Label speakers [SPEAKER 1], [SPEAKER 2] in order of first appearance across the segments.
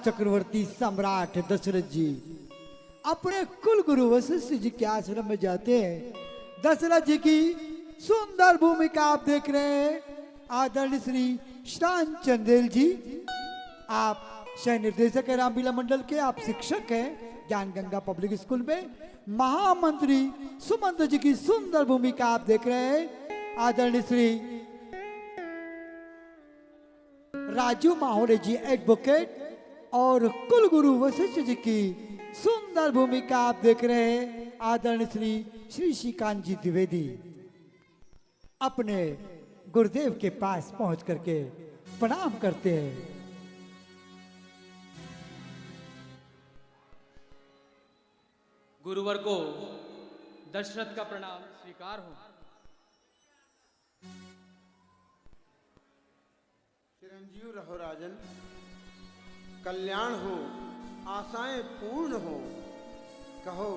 [SPEAKER 1] चक्रवर्ती सम्राट दशरथ जी अपने कुल गुरु वशिष्ठ जी के आश्रम में जाते हैं। दशरथ जी की सुंदर भूमिका आप देख रहे हैं। आदरणीय श्री श्रान चंदेल जी, आप सह निर्देशक है रामलीला मंडल के, आप शिक्षक हैं ज्ञान गंगा पब्लिक स्कूल में। महामंत्री सुमंत जी की सुंदर भूमिका आप देख रहे हैं। आदरणीय श्री राजू माहौरे जी एडवोकेट और कुल गुरु वशिष्ठ जी की सुंदर भूमिका आप देख रहे हैं। आदरणीय श्री श्रीकांत जी द्विवेदी अपने गुरुदेव के पास पहुंच करके प्रणाम करते हैं।
[SPEAKER 2] गुरुवर को दशरथ का प्रणाम स्वीकार हो।
[SPEAKER 3] चिरंजीव रहो राजन, कल्याण हो, आशाएं पूर्ण हो। कहो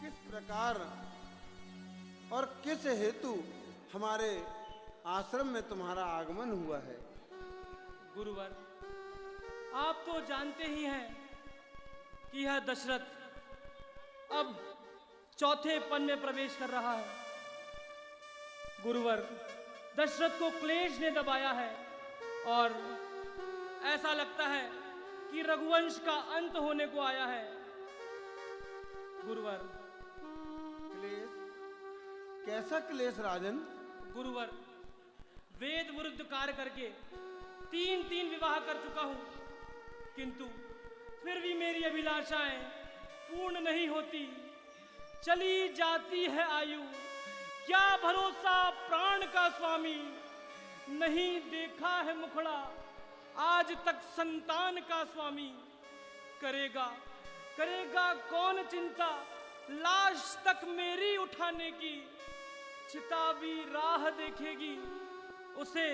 [SPEAKER 3] किस प्रकार और किस हेतु हमारे आश्रम में तुम्हारा आगमन हुआ है?
[SPEAKER 2] गुरुवर, आप तो जानते ही हैं कि यह दशरथ अब चौथे पन में प्रवेश कर रहा है। गुरुवर, दशरथ को क्लेश ने दबाया है और ऐसा लगता है कि रघुवंश का अंत होने को आया है। गुरुवर,
[SPEAKER 3] क्लेश? कैसा क्लेश राजन?
[SPEAKER 2] गुरुवर, वेद विरुद्ध कार्य करके तीन विवाह कर चुका हूं, किंतु फिर भी मेरी अभिलाषाएं पूर्ण नहीं होती। चली जाती है आयु, क्या भरोसा प्राण का स्वामी। नहीं देखा है मुखड़ा आज तक संतान का स्वामी। करेगा कौन चिंता लाश तक मेरी उठाने की। चिता भी राह देखेगी उसे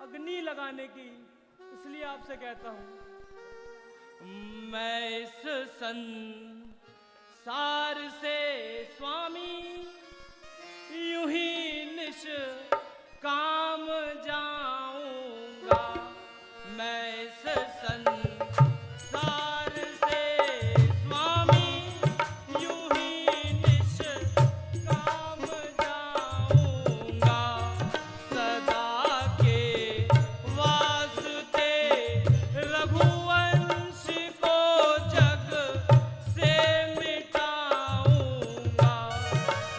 [SPEAKER 2] अग्नि लगाने की। इसलिए आपसे कहता हूं, मैं इस संसार से स्वामी यूं ही निश काम जाऊंगा। मैं इस संसार से स्वामी यूं ही निश काम जाऊंगा। सदा के वास्ते रघुवंश को जग से मिटाऊंगा।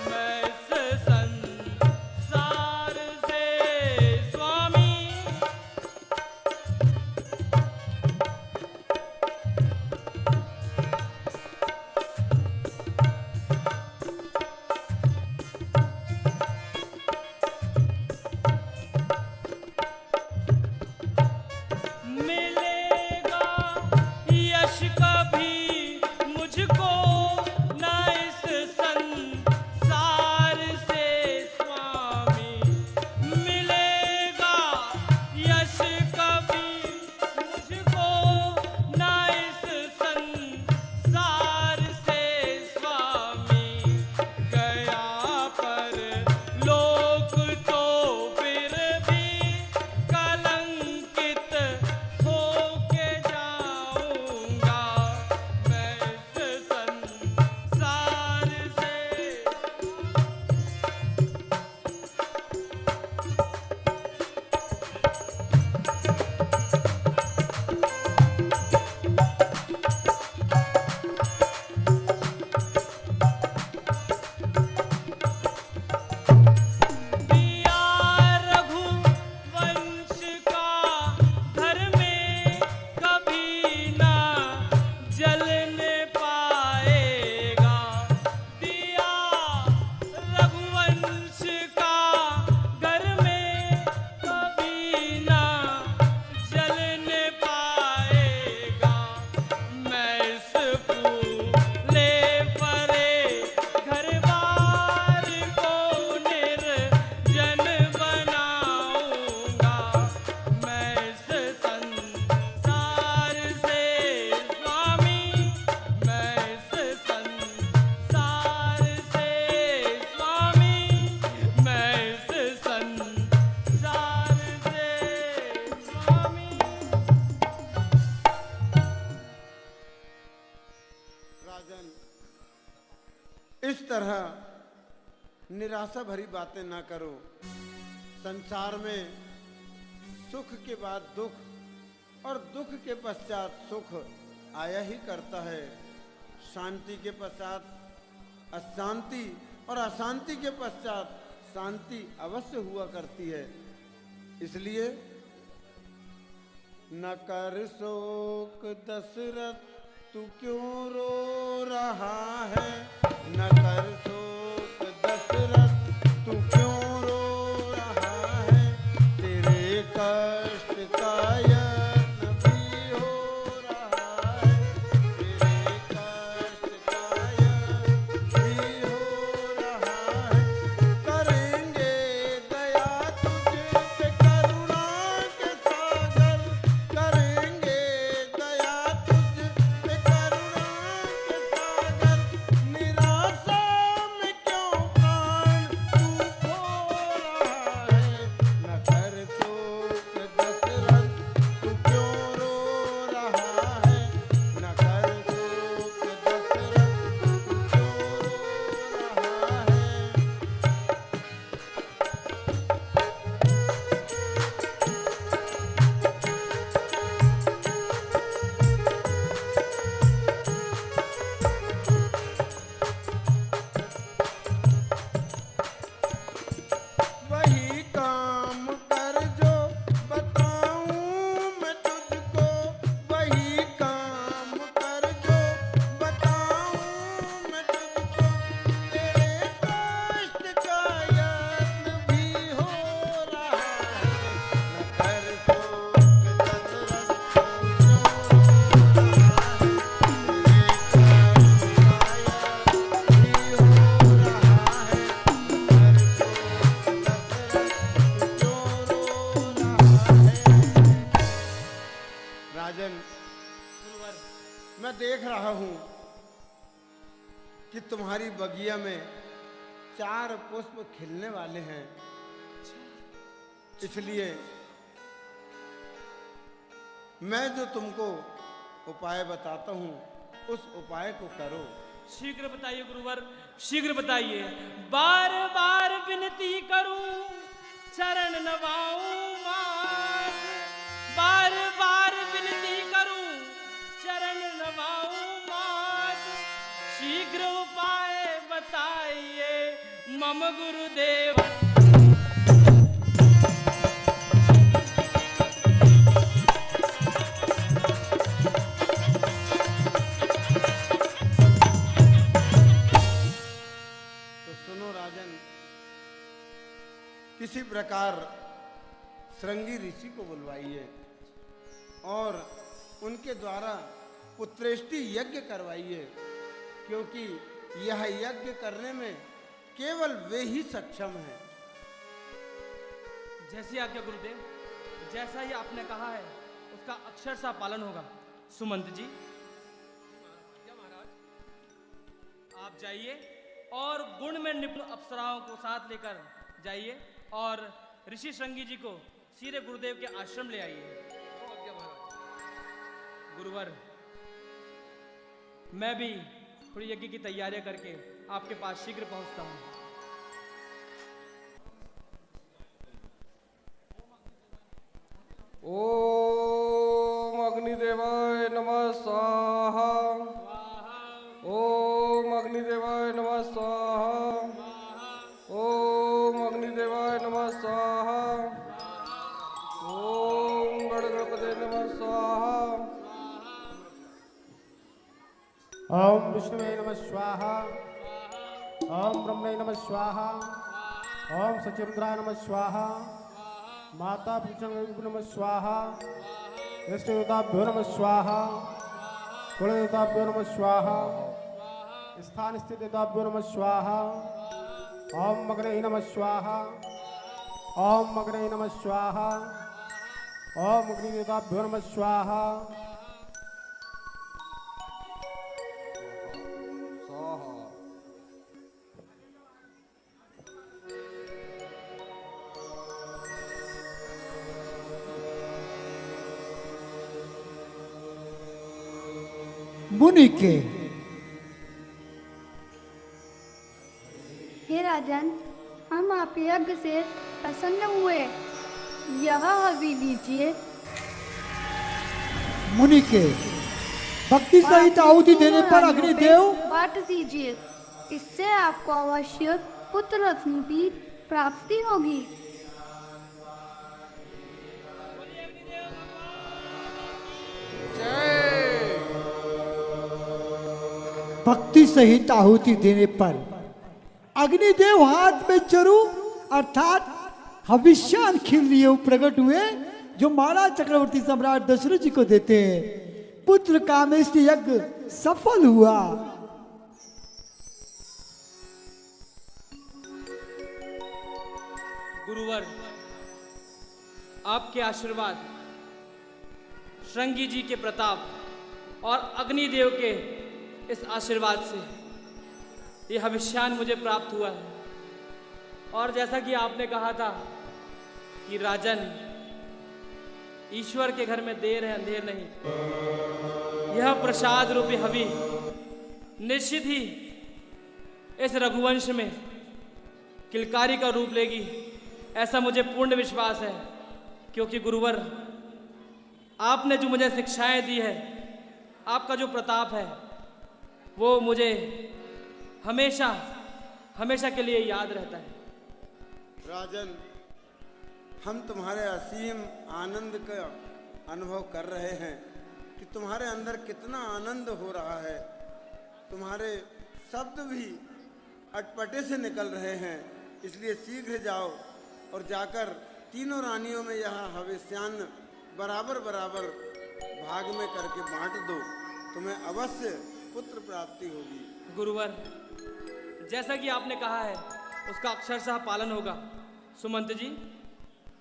[SPEAKER 2] मैं इस संसार
[SPEAKER 3] राजन, इस तरह निराशा भरी बातें ना करो। संसार में सुख के बाद दुख और दुख के पश्चात सुख आया ही करता है। शांति के पश्चात अशांति और अशांति के पश्चात शांति अवश्य हुआ करती है। इसलिए न कर शोक दशरथ, तू क्यों रो रहा है। न कर शोक दशरथ, तू क्यों रो रहा है। तेरे कष्ट का यत्न भी हो रहा है। तेरे कष्ट का यत्न भी हो रहा है। करेंगे दया तुझ पे करुणा के सागर। करेंगे दया तुझ पे करुणा के सागर। निराशा में क्यों प्राण तू खो रहा है। न कर शोक दशरथ, तू क्यों रो रहा है। न कर शोक दशरथ, तू क्यों रो रहा है। वही काम कर जो बताऊं मैं तुझको। वही काम कर जो बताऊं मैं तुझको। तेरे कष्ट का यत्न भी हो रहा है। न कर शोक दशरथ, तू क्यों रो रहा है। तेरे कष्ट का यत्न भी हो रहा है। न कर शोक दशरथ, तू क्यों रो रहा है। राजन,
[SPEAKER 2] गुरुवर,
[SPEAKER 3] मैं देख रहा हूं कि तुम्हारी बगिया में 4 पुष्प खिलने वाले हैं। इसलिए मैं जो तुमको उपाय बताता हूं, उस उपाय को करो।
[SPEAKER 2] शीघ्र बताइए गुरुवर, शीघ्र बताइए। बार बार विनती करूं, चरण नवाऊं मात। बार बार विनती करूं, चरण नवाऊं मात। शीघ्र उपाय बताइए मम गुरुदेव।
[SPEAKER 3] तो सुनो राजन, किसी प्रकार श्रृंगी ऋषि को बुलवाइए और उनके द्वारा पुत्रेष्टि यज्ञ करवाइए, क्योंकि यह यज्ञ करने में केवल वे ही सक्षम हैं।
[SPEAKER 2] जैसी आज्ञा गुरुदेव, जैसा ही आपने कहा है उसका अक्षरशः पालन होगा। सुमंत जी, आप जाइए और गुण में निपुण अप्सराओं को साथ लेकर जाइए और ऋषि श्रृंगी जी को सीधे गुरुदेव के आश्रम ले आइए। गुरुवर, मैं भी थोड़ी यज्ञ की तैयारियां करके आपके पास शीघ्र पहुंचता हूं।
[SPEAKER 4] ओम अग्निदेवाय नमः स्वाहा। ओम अग्निदेवाय नमः स्वाहा। ओम अग्निदेवाय नमः स्वाहा। ओम गणपते नमः स्वाहा।
[SPEAKER 5] ओम विष्णुवे नमः स्वाहा। ओम ब्रह्मणे नमः स्वाहा। ओम सचिरुद्राय नमः स्वाहा। माता पितृभ्यो नमः स्वाहा। इष्टदेवताभ्यो नमः स्वाहा। कुलदेवताभ्यो नमः स्वाहा। स्थान स्थित देवताभ्यो नमः स्वाहा। ओम अग्ने नमः स्वाहा। ओम अग्ने नमः स्वाहा। ओम अग्निदेवताभ्यो नमः स्वाहा।
[SPEAKER 4] स्वाहा।
[SPEAKER 1] मुनि के
[SPEAKER 6] राजन, हम आपके यज्ञ से प्रसन्न हुए। यह हवि लीजिए
[SPEAKER 1] मुनि के भक्ति सहित आहुति देने पर अग्निदेव
[SPEAKER 6] बांट दीजिए। इससे आपको अवश्य पुत्र रत्न की प्राप्ति होगी।
[SPEAKER 1] भक्ति सहित आहुति देने पर अग्निदेव हाथ में चरु अर्थात हविष्यान खिल लिए प्रकट हुए, जो महाराज चक्रवर्ती सम्राट दशरथ जी को देते हैं। पुत्र कामेष्टि यज्ञ सफल हुआ।
[SPEAKER 2] गुरुवर, आपके आशीर्वाद, श्रृंगी जी के प्रताप और अग्निदेव के इस आशीर्वाद से यह हविष्यान मुझे प्राप्त हुआ है। और जैसा कि आपने कहा था कि राजन, ईश्वर के घर में देर है अंधेर नहीं। यह प्रसाद रूपी हवि निश्चित ही इस रघुवंश में किलकारी का रूप लेगी, ऐसा मुझे पूर्ण विश्वास है। क्योंकि गुरुवर, आपने जो मुझे शिक्षाएं दी है, आपका जो प्रताप है, वो मुझे हमेशा हमेशा के लिए याद रहता है।
[SPEAKER 3] राजन, हम तुम्हारे असीम आनंद का अनुभव कर रहे हैं कि तुम्हारे अंदर कितना आनंद हो रहा है। तुम्हारे शब्द भी अटपटे से निकल रहे हैं। इसलिए शीघ्र जाओ और जाकर तीनों रानियों में यह हविष्यान बराबर बराबर भाग में करके बांट दो। तुम्हें अवश्य पुत्र प्राप्ति होगी।
[SPEAKER 2] गुरुवर, जैसा कि आपने कहा है उसका अक्षरशः पालन होगा। सुमंत जी,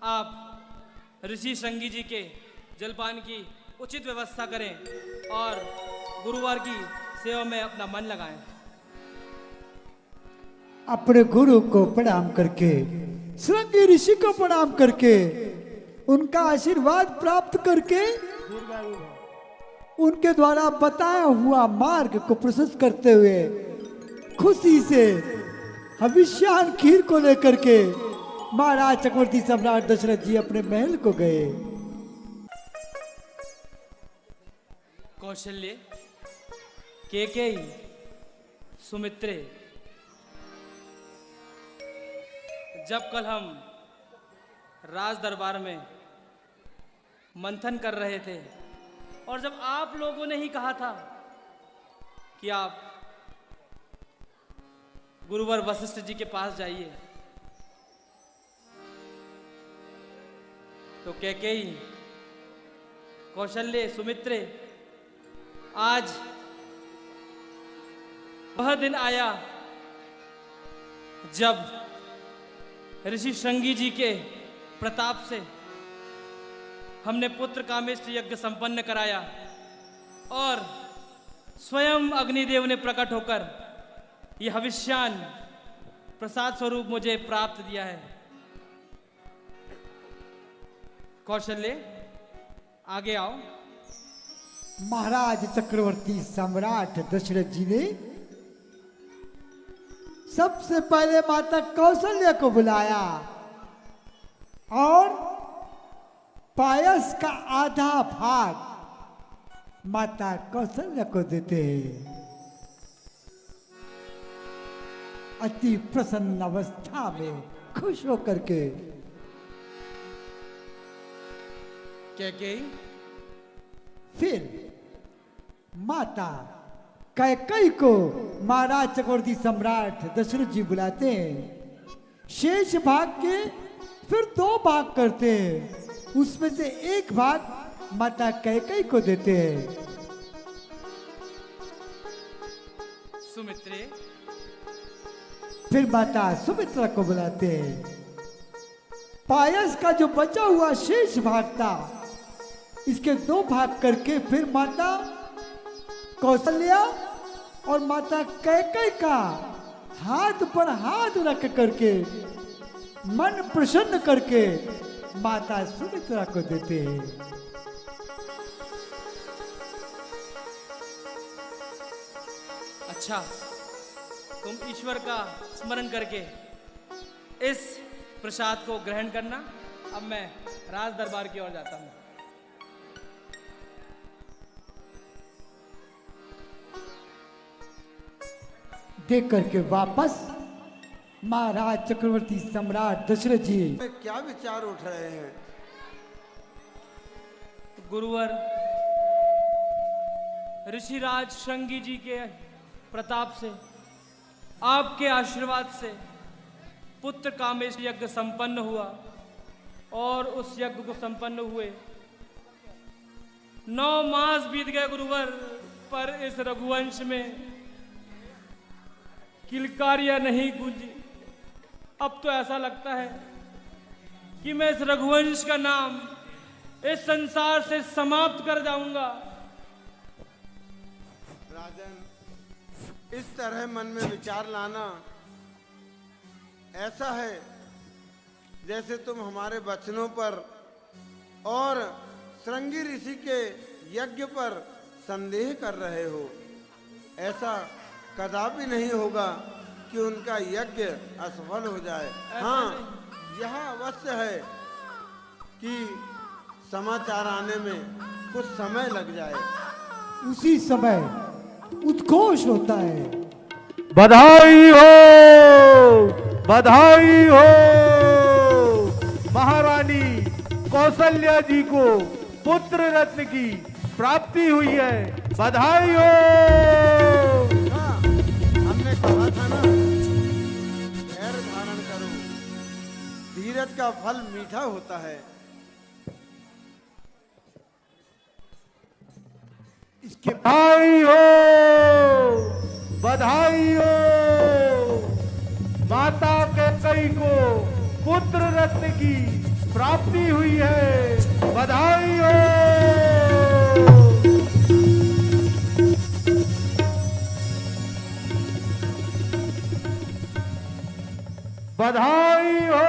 [SPEAKER 2] आप ऋषि श्रृंगी जी के जलपान की उचित व्यवस्था करें और गुरुवार की सेवा में अपना मन लगाएं।
[SPEAKER 1] अपने गुरु को प्रणाम करके, श्रृंगी ऋषि को प्रणाम करके, उनका आशीर्वाद प्राप्त करके, उनके द्वारा बताया हुआ मार्ग को प्रशस्त करते हुए खुशी से हविष्यान खीर को लेकर के महाराज चक्रवर्ती सम्राट दशरथ जी अपने महल को गए।
[SPEAKER 2] कौशल्य, केकई, सुमित्रे, जब कल हम राज दरबार में मंथन कर रहे थे और जब आप लोगों ने ही कहा था कि आप गुरुवर वशिष्ठ जी के पास जाइए, तो कैकेयी, कौशल्य, सुमित्रे, आज वह दिन आया जब ऋषि श्रृंगी जी के प्रताप से हमने पुत्र कामेष्टि यज्ञ संपन्न कराया और स्वयं अग्निदेव ने प्रकट होकर यह हविष्यान प्रसाद स्वरूप मुझे प्राप्त दिया है। कौशल्य, आगे आओ।
[SPEAKER 1] महाराज चक्रवर्ती सम्राट दशरथ जी ने सबसे पहले माता कौशल्य को बुलाया और पायस का आधा भाग माता कौशल्य को देते हैं। अति प्रसन्न अवस्था में खुश होकर के
[SPEAKER 2] कैकेयी,
[SPEAKER 1] फिर माता कैकेयी को महाराज चक्रवर्ती सम्राट दशरथ जी बुलाते हैं। शेष भाग के फिर 2 भाग करते हैं, उसमें से एक भाग माता कैकेयी को देते हैं।
[SPEAKER 2] सुमित्रे,
[SPEAKER 1] फिर माता सुमित्रा को बुलाते हैं। पायस का जो बचा हुआ शेष भाग था, इसके 2 भाग करके फिर माता कौशल्या और माता कैकेयी का हाथ पर हाथ रख करके मन प्रसन्न करके माता सुमित्रा को देते हैं।
[SPEAKER 2] अच्छा, तुम ईश्वर का स्मरण करके इस प्रसाद को ग्रहण करना। अब मैं राज दरबार की ओर जाता हूँ।
[SPEAKER 1] देख करके वापस महाराज चक्रवर्ती सम्राट दशरथ जी
[SPEAKER 3] में क्या विचार उठ रहे हैं?
[SPEAKER 2] गुरुवर, ऋषिराज श्रृंगी जी के प्रताप से, आपके आशीर्वाद से पुत्र कामेश यज्ञ संपन्न हुआ और उस यज्ञ को संपन्न हुए 9 मास बीत गए गुरुवर, पर इस रघुवंश में किलकारियां नहीं गूंजी। अब तो ऐसा लगता है कि मैं इस रघुवंश का नाम इस संसार से समाप्त कर जाऊंगा।
[SPEAKER 3] राजन, इस तरह मन में विचार लाना ऐसा है जैसे तुम हमारे वचनों पर और श्रृंगी ऋषि के यज्ञ पर संदेह कर रहे हो। ऐसा कदापि नहीं होगा कि उनका यज्ञ असफल हो जाए। हाँ, यह अवश्य है कि समाचार आने में कुछ समय लग जाए।
[SPEAKER 1] उसी समय उद्घोष होता है,
[SPEAKER 5] बधाई हो, बधाई हो। महारानी कौशल्या जी को पुत्र रत्न की प्राप्ति हुई है, बधाई हो।
[SPEAKER 3] हाँ, हमने कहा था ना, धैर्य धारण करो, धीरज का फल मीठा होता है।
[SPEAKER 1] इसके
[SPEAKER 5] बधाई हो, बधाई हो। माता कैकेयी को पुत्र रत्न की प्राप्ति हुई है, बधाई हो। बधाई हो,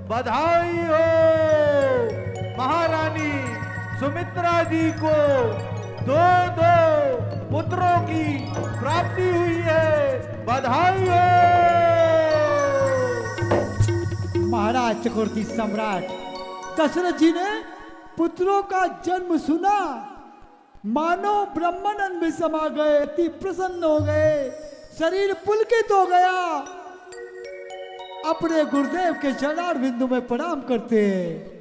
[SPEAKER 5] बधाई हो। महारानी सुमित्रा जी को 2 पुत्रों की प्राप्ति हुई है, बधाई हो।
[SPEAKER 1] महाराज चक्रवर्ती सम्राट दशरथ जी ने पुत्रों का जन्म सुना, मानो ब्रह्मानंद में समा गए, अति प्रसन्न हो गए, शरीर पुलकित हो गया, अपने गुरुदेव के चरणार बिंदु में प्रणाम करते हैं।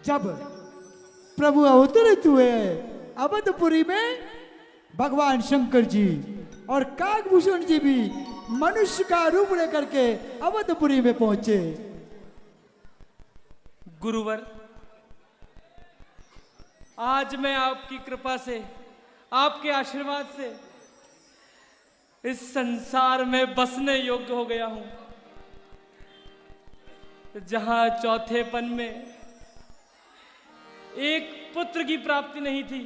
[SPEAKER 1] जब प्रभु अवतरित हुए अवधपुरी में, भगवान शंकर जी और काकभूषण जी भी मनुष्य का रूप लेकर के अवधपुरी में पहुंचे।
[SPEAKER 2] गुरुवर, आज मैं आपकी कृपा से, आपके आशीर्वाद से इस संसार में बसने योग्य हो गया हूं, जहां चौथेपन में एक पुत्र की प्राप्ति नहीं थी,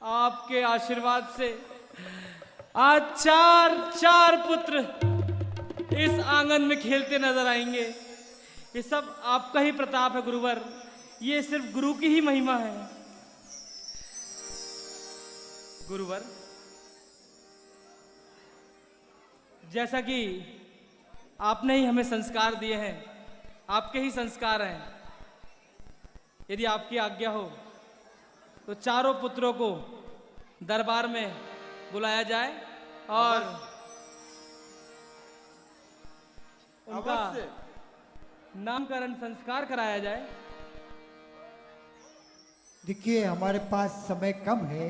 [SPEAKER 2] आपके आशीर्वाद से आज 4 पुत्र इस आंगन में खेलते नजर आएंगे। ये सब आपका ही प्रताप है गुरुवर, ये सिर्फ गुरु की ही महिमा है। गुरुवर, जैसा कि आपने ही हमें संस्कार दिए हैं, आपके ही संस्कार हैं, यदि आपकी आज्ञा हो तो 4 पुत्रों को दरबार में बुलाया जाए और उनका
[SPEAKER 3] अवश्य।
[SPEAKER 2] नामकरण संस्कार कराया जाए।
[SPEAKER 1] देखिए, हमारे पास समय कम है,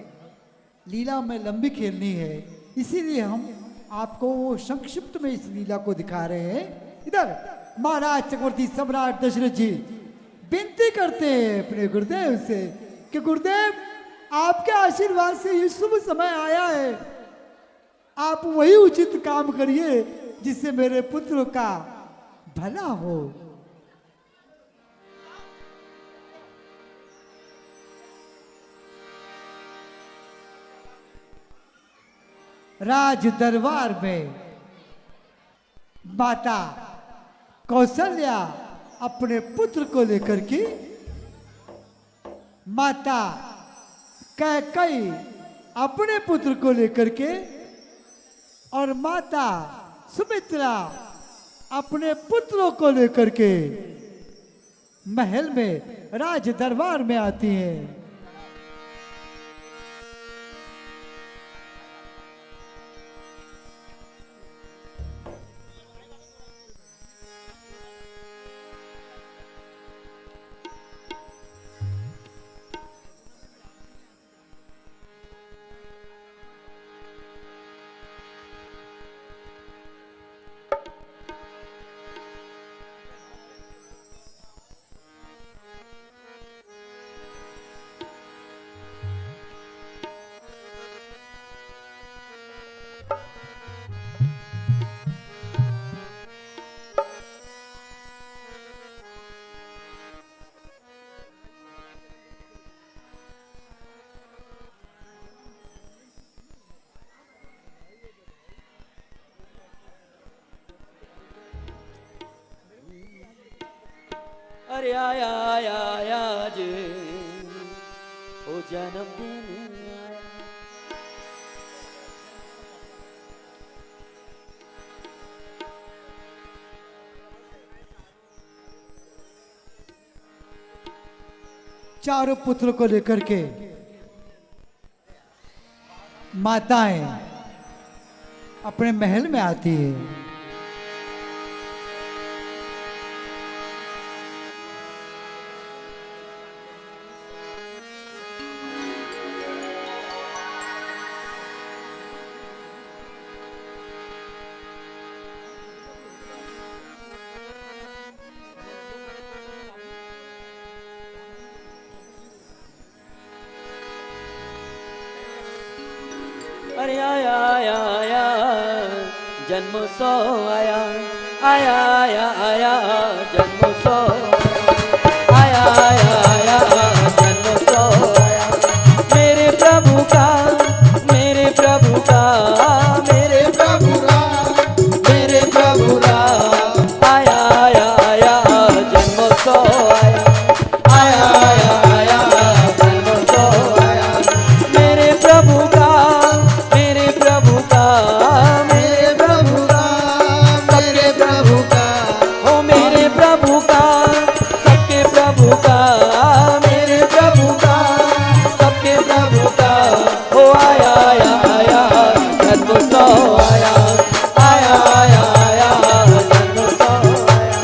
[SPEAKER 1] लीला में लंबी खेलनी है, इसीलिए हम आपको संक्षिप्त में इस लीला को दिखा रहे हैं। इधर महाराज चक्रवर्ती सम्राट दशरथ जी विनती करते हैं अपने गुरुदेव से कि गुरुदेव, आपके आशीर्वाद से ये शुभ समय आया है, आप वही उचित काम करिए जिससे मेरे पुत्र का भला हो। राज दरबार में माता कौशल्या अपने पुत्र को लेकर के, माता कैकेयी अपने पुत्र को लेकर के और माता सुमित्रा अपने पुत्रों को लेकर के महल में राज दरबार में आती हैं।
[SPEAKER 7] अरे आया आया आया आज ओ जन्मदिन आया।
[SPEAKER 1] चारों पुत्रों को लेकर के माताएं अपने महल में आती है।
[SPEAKER 7] अरे आया आया आया जन्मोत्सव आया आया आया आया जन्मोत्सव आया आया आया जन्मोत्सव आया। मेरे प्रभु का मेरे प्रभु का मेरे प्रभु का मेरे प्रभु का आया आया आया जन्मोत्सव आया आया आया आया जन्मोत्सव आया। मेरे प्रभु का मेरे प्रभु का मेरे प्रभु का सबके प्रभु का ओ मेरे प्रभु का सबके प्रभु का मेरे प्रभु का सबके प्रभु का ओ आया आया आया जन्मोत्सव आया आया आया आया जन्मोत्सव आया।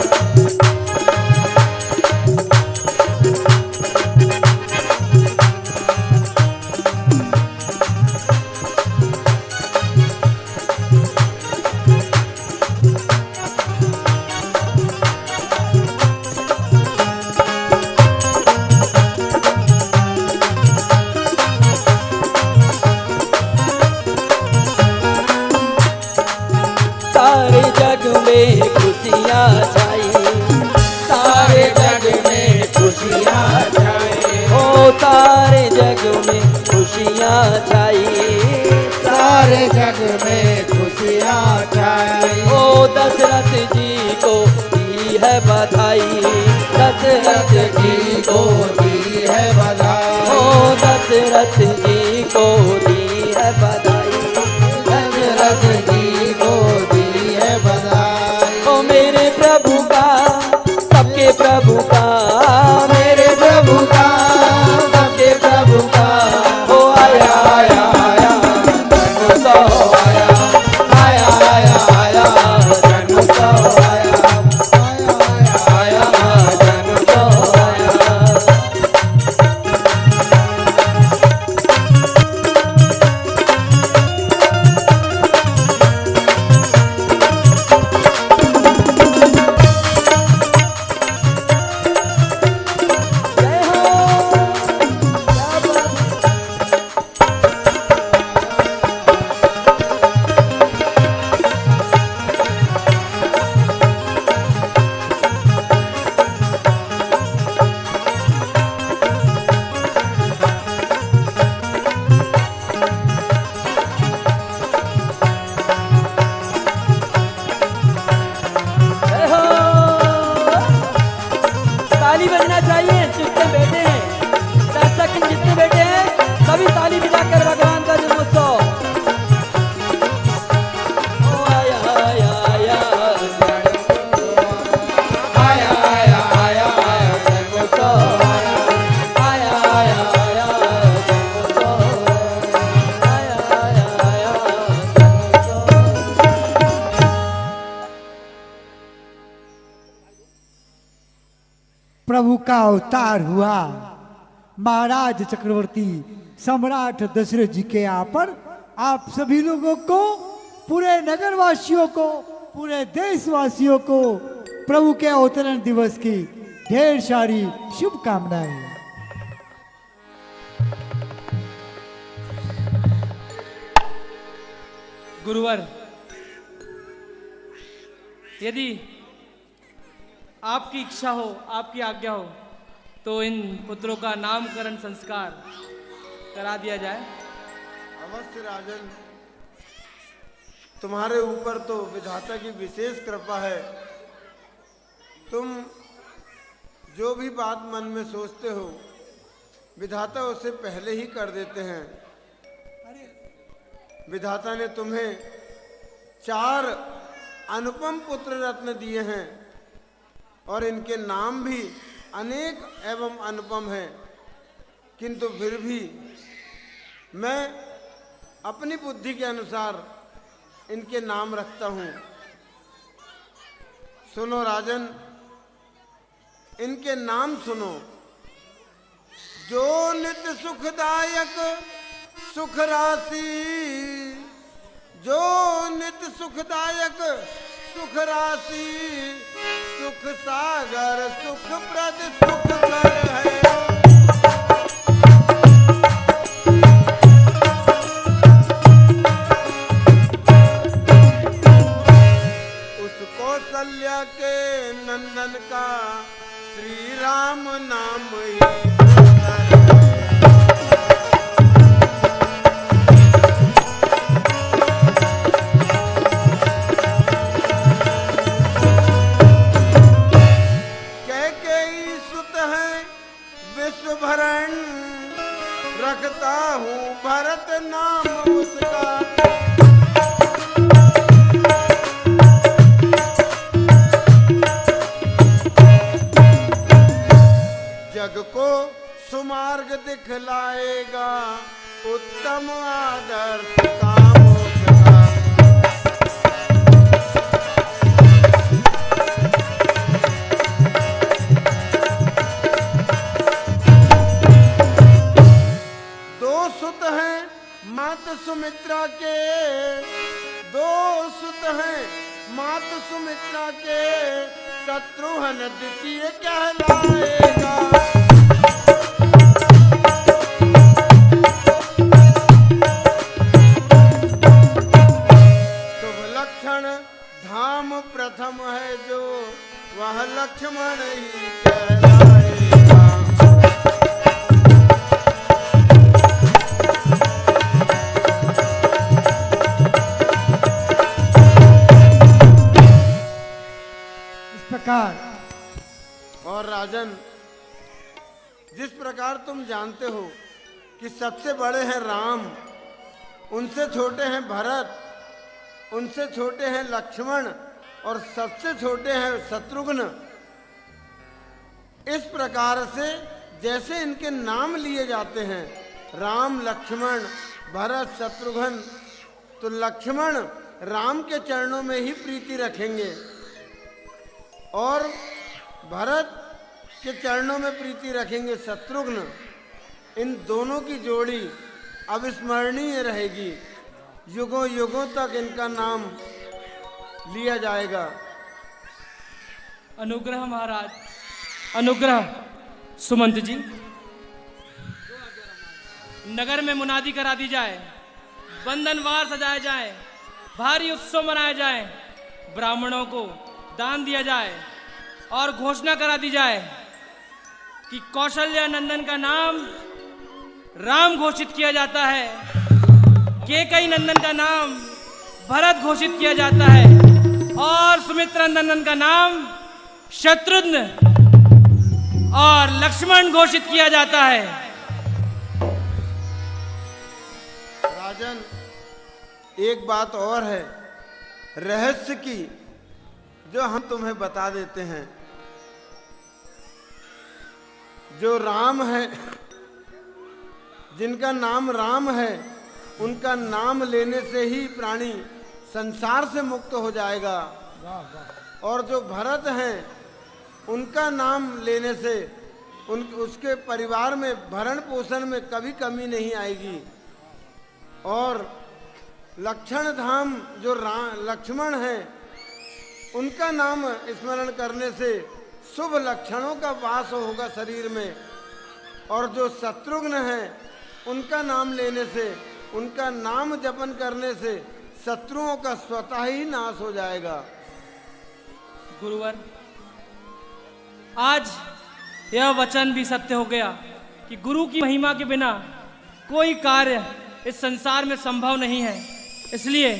[SPEAKER 7] सारे जग में खुशियाँ छाई सारे जग में खुशियाँ छाई ओ सारे जग में खुशियाँ छाई सारे जग में खुशियाँ छाई। ओ दशरथ जी को दी है बधाई दशरथ जी को दी है बधाई ओ दशरथ जी को दी है बधाई दशरथ जी को दी है बधाई। ओ मेरे प्रभु का सबके प्रभु का मेरे प्रभु का सबके प्रभु का ओ आया आया आया जन्मोत्सव आया आया आया आया जन्मोत्सव आया आया आया जन्मोत्सव आया।
[SPEAKER 1] प्रभु का अवतार हुआ। महाराज चक्रवर्ती सम्राट दशरथ जी के यहाँ पर आप सभी लोगों को, पूरे नगरवासियों को, पूरे देशवासियों को प्रभु के अवतरण दिवस की ढेर सारी शुभकामनाएं।
[SPEAKER 2] गुरुवर, यदि आपकी इच्छा हो, आपकी आज्ञा हो, तो इन पुत्रों का नामकरण संस्कार करा दिया जाए।
[SPEAKER 3] अवश्य राजन, तुम्हारे ऊपर तो विधाता की विशेष कृपा है। तुम जो भी बात मन में सोचते हो विधाता उसे पहले ही कर देते हैं। विधाता ने तुम्हें 4 अनुपम पुत्र रत्न दिए हैं और इनके नाम भी अनेक एवं अनुपम हैं, किंतु फिर भी मैं अपनी बुद्धि के अनुसार इनके नाम रखता हूँ। सुनो राजन, इनके नाम सुनो। जो नित्य सुखदायक सुख राशि, जो नित्य सुखदायक सुख राशि, सुख सागर सुख प्रद सुख कर है। उस कौशल्या के नंदन का श्री राम नाम ही सुंदर है। भरण रखता हूँ भरत नाम उसका। जग को सुमार्ग दिखलाएगा उत्तम आदर्श काम उसका। सुत हैं मात सुमित्रा के, 2 सुत हैं मात सुमित्रा के, शत्रुघ्न द्वितीय कहलाएगा। शुभ लक्षण धाम प्रथम है जो, वह लक्ष्मण ही कहलाएगा। और राजन, जिस प्रकार तुम जानते हो कि सबसे बड़े हैं राम, उनसे छोटे हैं भरत, उनसे छोटे हैं लक्ष्मण और सबसे छोटे हैं शत्रुघ्न। इस प्रकार से जैसे इनके नाम लिए जाते हैं राम, लक्ष्मण, भरत, शत्रुघ्न, तो लक्ष्मण राम के चरणों में ही प्रीति रखेंगे और भरत के चरणों में प्रीति रखेंगे शत्रुघ्न। इन दोनों की जोड़ी अविस्मरणीय रहेगी, युगों युगों तक इनका नाम लिया जाएगा।
[SPEAKER 2] अनुग्रह महाराज, अनुग्रह। सुमंत जी, नगर में मुनादी करा दी जाए, बंधनवार सजाए जाए, भारी उत्सव मनाया जाए, ब्राह्मणों को दान दिया जाए और घोषणा करा दी जाए कि कौशल्या नंदन का नाम राम घोषित किया जाता है, केकई नंदन का नाम भरत घोषित किया जाता है और सुमित्रा नंदन का नाम शत्रुघ्न और लक्ष्मण घोषित किया जाता है।
[SPEAKER 3] राजन, एक बात और है रहस्य की, जो हम तुम्हें बता देते हैं। जो राम है, जिनका नाम राम है, उनका नाम लेने से ही प्राणी संसार से मुक्त हो जाएगा। और जो भरत हैं, उनका नाम लेने से उसके परिवार में भरण पोषण में कभी कमी नहीं आएगी। और लक्षण धाम जो लक्ष्मण हैं, उनका नाम स्मरण करने से शुभ लक्षणों का वास होगा शरीर में। और जो शत्रुघ्न हैं, उनका नाम लेने से, उनका नाम जपन करने से शत्रुओं का स्वतः ही नाश हो जाएगा।
[SPEAKER 2] गुरुवर, आज यह वचन भी सत्य हो गया कि गुरु की महिमा के बिना कोई कार्य इस संसार में संभव नहीं है। इसलिए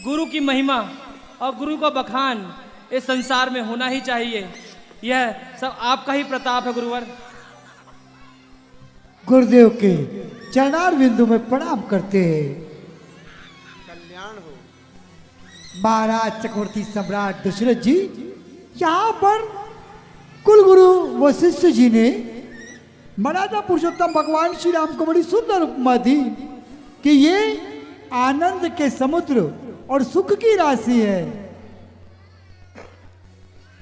[SPEAKER 2] गुरु की महिमा और गुरु का बखान इस संसार में होना ही चाहिए। यह सब आपका ही प्रताप है गुरुवर।
[SPEAKER 1] गुरुदेव के चरणार बिंदु में प्रणाम करते हैं।
[SPEAKER 3] कल्याण हो।
[SPEAKER 1] महाराज चक्रवर्ती सम्राट दशरथ जी, यहाँ पर कुलगुरु वशिष्ठ जी ने मर्यादा पुरुषोत्तम भगवान श्री राम को बड़ी सुंदर उपमा दी कि ये आनंद के समुद्र और सुख की राशि है।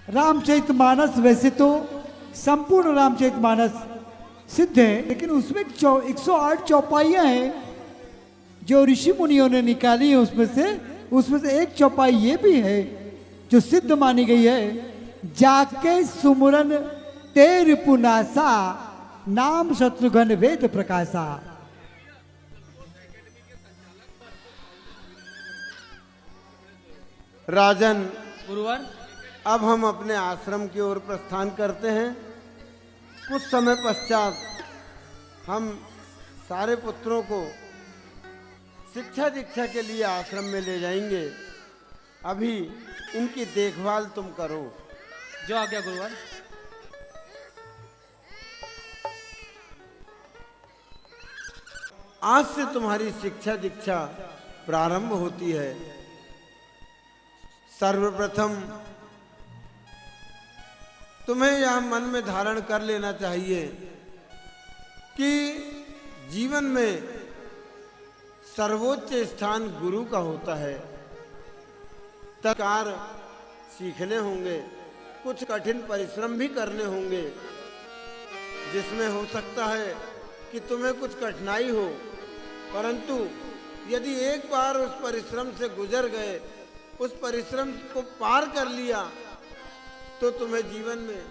[SPEAKER 1] रामचरितमानस वैसे तो संपूर्ण रामचरितमानस सिद्ध है, लेकिन उसमें 108 चौपाइयां हैं जो ऋषि मुनियों ने निकाली है। उसमें से एक चौपाई ये भी है जो सिद्ध मानी गई है, जाके सुमरन तेर पुनासा, नाम शत्रुघ्न वेद प्रकाशा।
[SPEAKER 3] राजन,
[SPEAKER 2] गुरुवर,
[SPEAKER 3] अब हम अपने आश्रम की ओर प्रस्थान करते हैं। कुछ समय पश्चात हम सारे पुत्रों को शिक्षा दीक्षा के लिए आश्रम में ले जाएंगे। अभी इनकी देखभाल तुम करो।
[SPEAKER 2] जो आ गया गुरुवर।
[SPEAKER 3] आज से तुम्हारी शिक्षा दीक्षा प्रारंभ होती है। सर्वप्रथम तुम्हें यह मन में धारण कर लेना चाहिए कि जीवन में सर्वोच्च स्थान गुरु का होता है। तकार सीखने होंगे, कुछ कठिन परिश्रम भी करने होंगे, जिसमें हो सकता है कि तुम्हें कुछ कठिनाई हो, परंतु यदि एक बार उस परिश्रम से गुजर गए, उस परिश्रम को पार कर लिया, तो तुम्हें जीवन में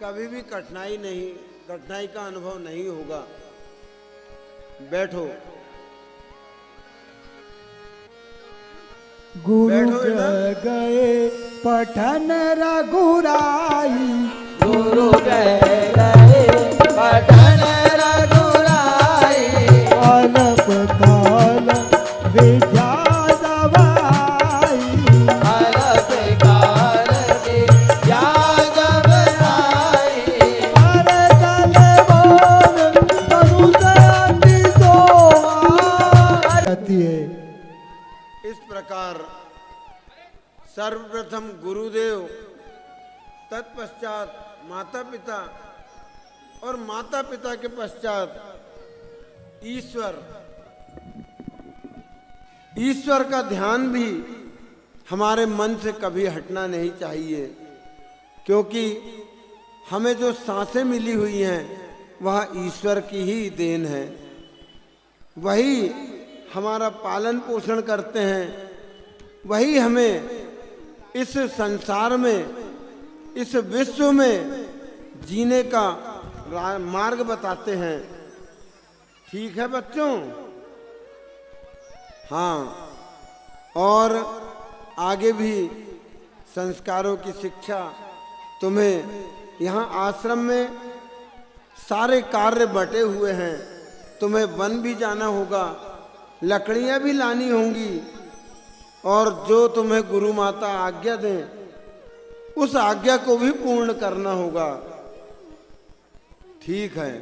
[SPEAKER 3] कभी भी कठिनाई का अनुभव नहीं होगा। बैठो।
[SPEAKER 1] गुरु गए पठन रघुराई,
[SPEAKER 7] गुरु गए पठन रघुराई,
[SPEAKER 1] अल्प काल विद्या दवाई,
[SPEAKER 7] अलग काल विद्या गवराई,
[SPEAKER 1] अरदल बोल तनुदयाति सोहा। कहती है
[SPEAKER 3] इस प्रकार सर्वप्रथम गुरुदेव, तत्पश्चात माता पिता और माता पिता के पश्चात ईश्वर का ध्यान भी हमारे मन से कभी हटना नहीं चाहिए, क्योंकि हमें जो सांसें मिली हुई हैं वह ईश्वर की ही देन है। वही हमारा पालन पोषण करते हैं, वही हमें इस संसार में, इस विश्व में जीने का मार्ग बताते हैं। ठीक है बच्चों? हाँ, और आगे भी संस्कारों की शिक्षा तुम्हें यहाँ आश्रम में सारे कार्य बटे हुए हैं। तुम्हें वन भी जाना होगा, लकड़ियाँ भी लानी होंगी, और जो तुम्हें गुरु माता आज्ञा दें उस आज्ञा को भी पूर्ण करना होगा। ठीक है।